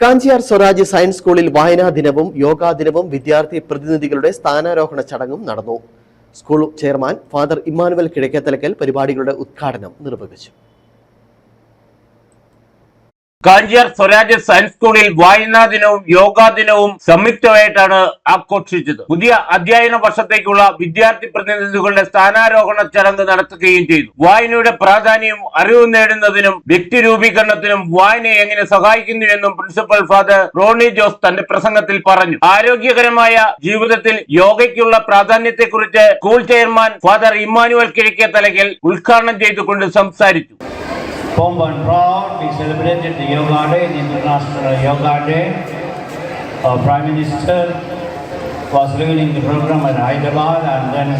Kanchiyar Swaraj science സ്കൂളിൽ വായനാ ദിനവും യോഗാ ദിനവും വിദ്യാർത്ഥി പ്രതിനിധികളുടെ സ്ഥാനാരോഹണ ചടങ്ങും നടന്നു. School chairman father Emmanuel Kizhakkethalakkal പരിപാടികളുടെ ഉദ്ഘാടനം നിർവഹിച്ചു. കാഞ്ചിയാർ സ്വരാജ് സയൻസ് സ്കൂളിൽ വായനാ ദിനവും യോഗാ ദിനവും സംയുക്തമായിട്ടാണ് ആഘോഷിച്ചത്. പുതിയ അധ്യയന വർഷത്തേക്കുള്ള വിദ്യാർത്ഥി പ്രതിനിധികളുടെ സ്ഥാനാരോഹണ ചടങ്ങ് നടത്തുകയും ചെയ്തു. വായനയുടെ പ്രാധാന്യവും അറിവ് നേടുന്നതിനും വ്യക്തി രൂപീകരണത്തിനും വായന എങ്ങനെ സഹായിക്കുന്നുവെന്നും പ്രിൻസിപ്പൽ ഫാദർ റോണി ജോസ് തന്റെ പ്രസംഗത്തിൽ പറഞ്ഞു. ആരോഗ്യകരമായ ജീവിതത്തിൽ യോഗയ്ക്കുള്ള പ്രാധാന്യത്തെക്കുറിച്ച് school chairman father Emmanuel Kizhakkethalakkal ഉദ്ഘാടനം ചെയ്തുകൊണ്ട് സംസാരിച്ചു. Home and proud, we celebrated the Yoga Day, the International Yoga Day. Our Prime Minister was leading the program at Hyderabad, and then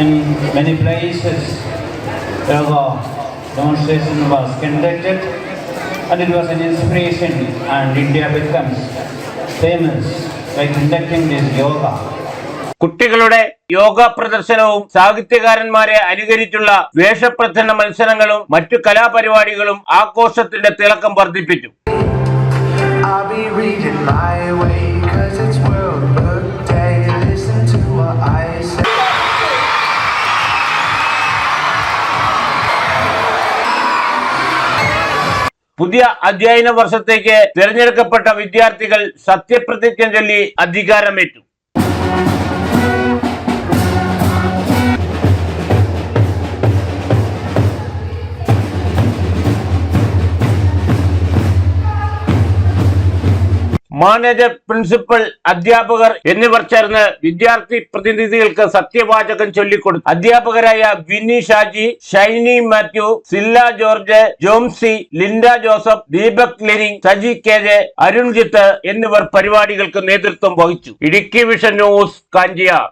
in many places yoga demonstration was conducted, and it was an inspiration, and India becomes famous by conducting this yoga. കുട്ടികളുടെ യോഗ പ്രദർശനവും സാഹിത്യകാരന്മാരെ അനുകരിച്ചുള്ള വേഷപ്രച്ഛന്ന മത്സരങ്ങളും മറ്റു കലാപരിപാടികളും ആഘോഷത്തിന്റെ തിളക്കം വർദ്ധിപ്പിച്ചു. പുതിയ അധ്യയന വർഷത്തേക്ക് തിരഞ്ഞെടുക്കപ്പെട്ട വിദ്യാർത്ഥികൾ സത്യപ്രതിജ്ഞ ചൊല്ലി അധികാരമേറ്റു. മാനേജർ, പ്രിൻസിപ്പൽ, അധ്യാപകർ എന്നിവർ ചേർന്ന് വിദ്യാർത്ഥി പ്രതിനിധികൾക്ക് സത്യവാചകം ചൊല്ലിക്കൊടുത്തു. അധ്യാപകരായ വിനി ഷാജി, ഷൈനി മാത്യു, സില്ല ജോർജ്, ജോംസി, ലിൻഡ ജോസഫ്, ദീപക് ലെനി, സജി കെ, അരുൺജിത്ത് എന്നിവർ പരിപാടികൾക്ക് നേതൃത്വം വഹിച്ചു. Idukki vision news, Kanchiyar.